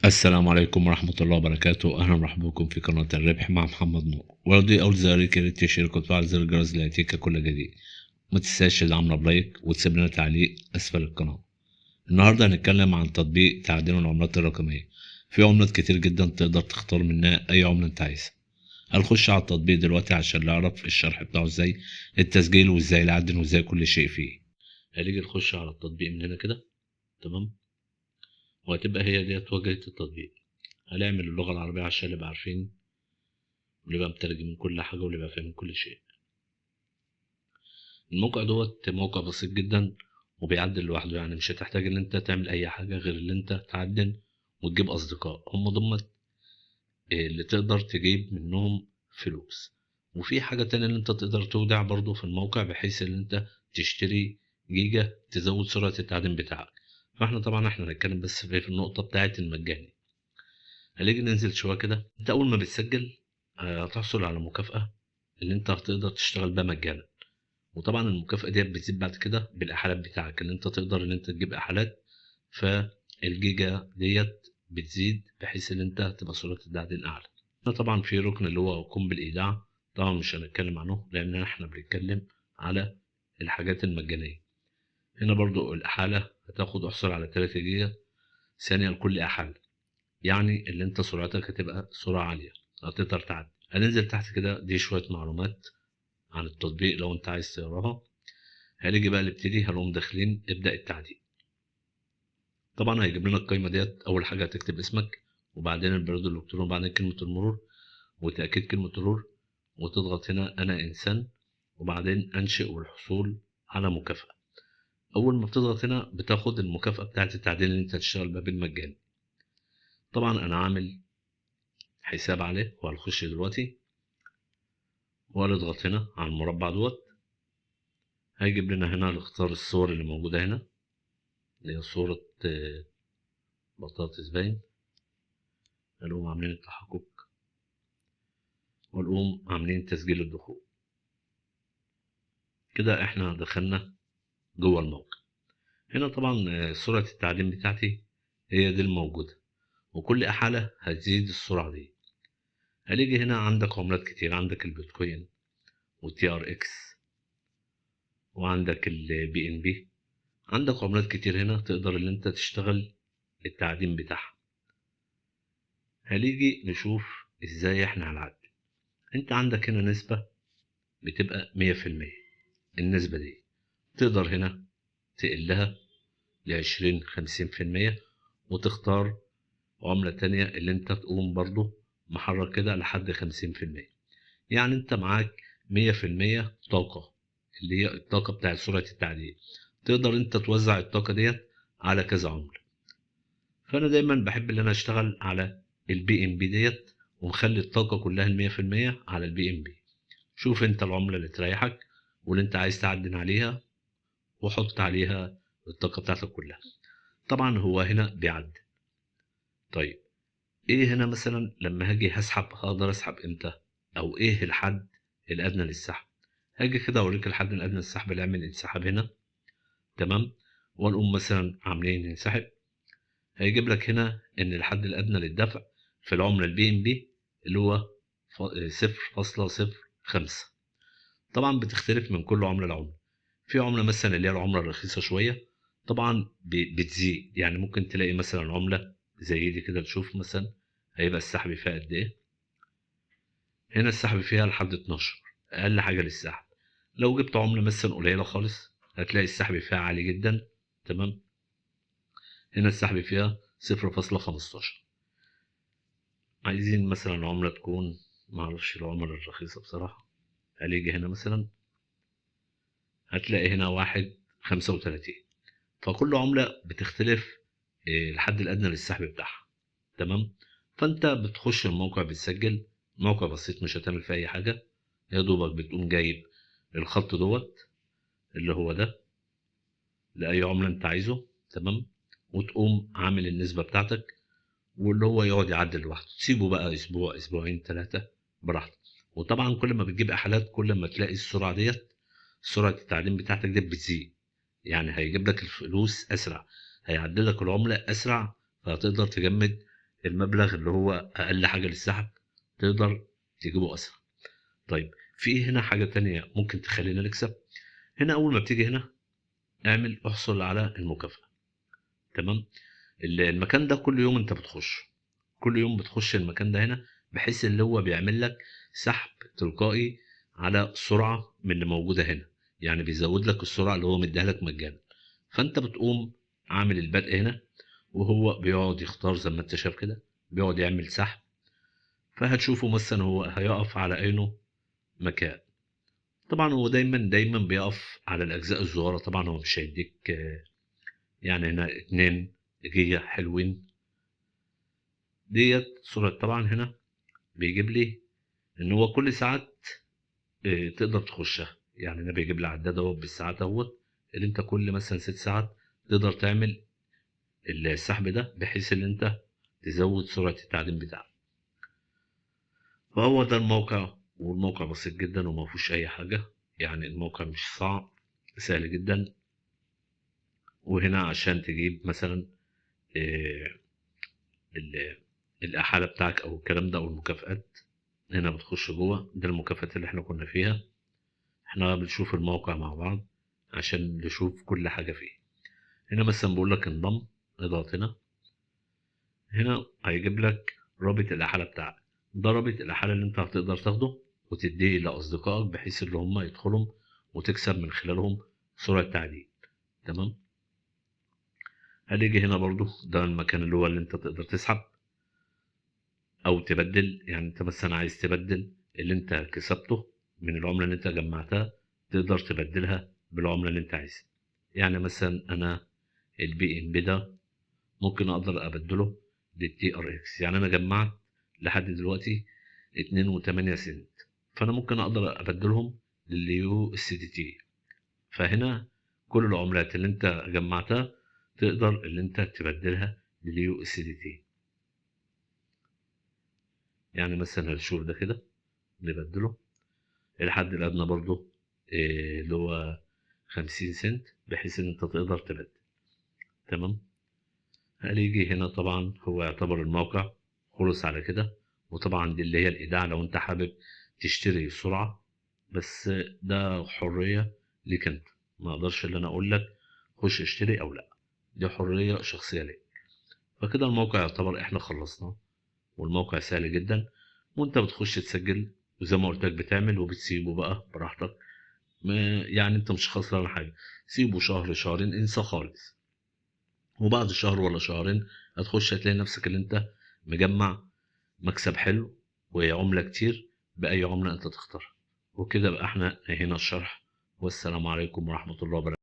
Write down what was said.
السلام عليكم ورحمة الله وبركاته. أهلا ومرحبا بكم في قناة الربح مع محمد نور. ورضي أول زرك يا ريت تشترك وتفعل زر الجرس ليأتيك كل جديد. ما تنساش تدعمنا بلايك وتسيب لنا تعليق أسفل القناة. النهاردة هنتكلم عن تطبيق تعدين العملات الرقمية. في عملات كتير جدا تقدر تختار منها أي عملة أنت عايزها. هنخش على التطبيق دلوقتي عشان نعرف الشرح بتاعه ازاي التسجيل وازاي العدن وازاي كل شيء فيه. هنيجي نخش على التطبيق من هنا كده. تمام. وهتبقى هي ديت واجهة التطبيق. هنعمل اللغة العربية عشان نبقى عارفين ونبقى مترجمين كل حاجة ونبقى فاهمين كل شيء. الموقع دوت موقع بسيط جدا وبيعدل لوحده، يعني مش هتحتاج ان انت تعمل اي حاجة غير ان انت تعدل وتجيب اصدقاء هم ضمت اللي تقدر تجيب منهم فلوس. وفي حاجة تانية ان انت تقدر تودع برضو في الموقع بحيث ان انت تشتري جيجا تزود سرعة التعدين بتاعك. فاحنا طبعا هنتكلم بس في النقطة بتاعة المجاني. هنيجي ننزل شوية كده. انت اول ما بتسجل هتحصل على مكافأة اللي انت هتقدر تشتغل بيها مجانا. وطبعا المكافأة ديت بتزيد بعد كده بالإحالات بتاعك، اللي انت تقدر ان انت تجيب إحالات. فالجيجا ديت بتزيد بحيث ان انت تبقى سرعة التعدين أعلى. هنا طبعا في ركن اللي هو قم بالإيداع. طبعا مش هنتكلم عنه لأن احنا بنتكلم على الحاجات المجانية. هنا برضو الإحالة هتاخد احصل على 3 جيجا ثانية لكل إحالة، يعني اللي انت سرعتك هتبقى سرعة عالية هتقدر تعدي. هننزل تحت كده، دي شوية معلومات عن التطبيق لو انت عايز تقراها. هنيجي بقى نبتدي هنقوم داخلين ابدأ التعديل. طبعا هيجيب لنا القايمة ديت. أول حاجة هتكتب اسمك وبعدين البريد الإلكتروني وبعدين كلمة المرور وتأكيد كلمة المرور، وتضغط هنا أنا إنسان وبعدين أنشئ والحصول على مكافأة. أول ما بتضغط هنا بتاخد المكافأة بتاعت التعديل اللي أنت هتشتغل بها بالمجان. طبعا أنا عامل حساب عليه وهنخش دلوقتي وهنضغط هنا على المربع دوت. هيجيب لنا هنا نختار الصور اللي موجودة هنا، اللي هي صورة بطاطس باين. هنقوم عاملين التحقق ونقوم عاملين تسجيل الدخول. كده احنا دخلنا جوه الموقع. هنا طبعا سرعة التعدين بتاعتي هي دي الموجودة، وكل إحالة هتزيد السرعة دي. هنيجي هنا عندك عملات كتير، عندك البيتكوين والتي ار اكس وعندك البي ان بي. عندك عملات كتير هنا تقدر ان انت تشتغل التعدين بتاعها. هنيجي نشوف ازاي احنا هنعدل. انت عندك هنا نسبة بتبقى 100%. النسبة دي تقدر هنا تقلها ل20 50%، وتختار عملة تانية اللي انت تقوم برضو محرك كده لحد 50%. يعني انت معاك 100% طاقة، اللي هي الطاقة بتاعت سرعة التعديل. تقدر انت توزع الطاقة ديت على كذا عملة. فانا دايما بحب ان انا اشتغل على البي ام بي ديت ومخلي الطاقة كلها 100% على البي ام بي. شوف انت العملة اللي تريحك واللي انت عايز تعدل عليها وحط عليها الطاقة بتاعتك كلها. طبعا هو هنا بيعدل. طيب ايه هنا مثلا لما هاجي هسحب هقدر اسحب امتى، او ايه الحد الادنى للسحب؟ هاجي كده اوريك الحد الادنى للسحب اللي اعمل انسحاب هنا. تمام. ونقوم مثلا عاملين انسحب. هيجيب لك هنا ان الحد الادنى للدفع في العملة البي ام بي اللي هو 0.05. طبعا بتختلف من كل عملة لعملة. في عملة مثلا اللي هي العملة الرخيصة شوية طبعا بتزيد، يعني ممكن تلاقي مثلا عملة زي دي كده تشوف مثلا هيبقى السحب فيها قد ايه. هنا السحب فيها لحد 12 اقل حاجة للسحب. لو جبت عملة مثلا قليلة خالص هتلاقي السحب فيها عالي جدا. تمام. هنا السحب فيها 0.15. عايزين مثلا عملة تكون معرفش العملة الرخيصة بصراحة. هنيجي هنا مثلا هتلاقي هنا 1.35. فكل عملة بتختلف الحد الأدنى للسحب بتاعها. تمام. فأنت بتخش الموقع بتسجل. موقع بسيط مش هتعمل فيه أي حاجة، يا دوبك بتقوم جايب الخط دوت اللي هو ده لأي عملة أنت عايزه. تمام. وتقوم عامل النسبة بتاعتك واللي هو يقعد يعدل لوحده، تسيبه بقى أسبوع أسبوعين 3 براحتك. وطبعا كل ما بتجيب إحالات كل ما تلاقي السرعة ديت سرعة التعدين بتاعتك ديت بتزيد، يعني هيجيب لك الفلوس أسرع، هيعدل لك العملة أسرع، فهتقدر تجمد المبلغ اللي هو اقل حاجة للسحب تقدر تجيبه اسرع. طيب في هنا حاجة تانية ممكن تخلينا نكسب. هنا اول ما بتيجي هنا احصل على المكافأة. تمام. المكان ده كل يوم انت بتخش، كل يوم بتخش المكان ده هنا، بحيث اللي هو بيعمل لك سحب تلقائي على سرعة من اللي موجودة هنا. يعني بيزود لك السرعة اللي هو مديها لك مجانا. فانت بتقوم عامل البدء هنا، وهو بيقعد يختار زي ما انت شايف كده، بيقعد يعمل سحب. فهتشوفه مثلا هو هيقف على عينه مكان. طبعا هو دايما بيقف على الاجزاء الصغيرة. طبعا هو مش هيديك يعني هنا 2 جيجا حلوين ديت سرعة. طبعا هنا بيجيب لي ان هو كل ساعات تقدر تخشها. يعني انا بيجيب لي عداد اهو بالساعات اهوت، اللي انت كل مثلا 6 ساعات تقدر تعمل السحب ده، بحيث ان انت تزود سرعة التعدين بتاعك. فهو ده الموقع، والموقع بسيط جدا وما فيهوش اي حاجة. يعني الموقع مش صعب، سهل جدا. وهنا عشان تجيب مثلا آه، ال- الأحالة بتاعك أو الكلام ده أو المكافآت، هنا بتخش جوه. ده المكافآت اللي احنا كنا فيها. احنا بنشوف الموقع مع بعض عشان نشوف كل حاجة فيه. هنا مثلا بقول لك انضم، اضغط هنا. هنا هيجيب لك رابط الأحالة بتاعك. ده رابط الأحالة اللي انت هتقدر تاخده وتديه لأصدقائك، بحيث اللي هم يدخلوا وتكسب من خلالهم سرعة تعدين. تمام. هنيجي هنا برضو، ده المكان اللي هو اللي انت تقدر تسحب او تبدل. يعني انت مثلا عايز تبدل اللي انت كسبته من العملة اللي انت جمعتها، تقدر تبدلها بالعملة اللي انت عايزها. يعني مثلا انا البي ام بي ده ممكن اقدر ابدله للتي ار اكس. يعني انا جمعت لحد دلوقتي 2.8 سنت، فانا ممكن اقدر ابدلهم لليو اس دي تي. فهنا كل العملات اللي انت جمعتها تقدر اللي انت تبدلها لليو اس دي تي. يعني مثلا الشهور ده كده نبدله الحد الأدنى برضه اللي هو 50 سنت، بحيث إن أنت تقدر تبدل. تمام. هنيجي هنا طبعا هو يعتبر الموقع خلص على كده. وطبعا دي اللي هي الإيداع لو أنت حابب تشتري السرعة، بس ده حرية ليك أنت. ما أقدرش اللي أنا أقول لك خش اشتري أو لأ، دي حرية شخصية ليك. فكده الموقع يعتبر إحنا خلصناه، والموقع سهل جدا. وأنت بتخش تسجل، وزي ما قلت لك بتعمل وبتسيبه بقى براحتك. يعني انت مش خسران حاجة. سيبه شهر شهرين انسى خالص، وبعد شهر ولا شهرين هتخش هتلاقي نفسك اللي انت مجمع مكسب حلو وعملة كتير بأي عملة انت تختارها. وكده بقى احنا هنا الشرح. والسلام عليكم ورحمة الله وبركاته.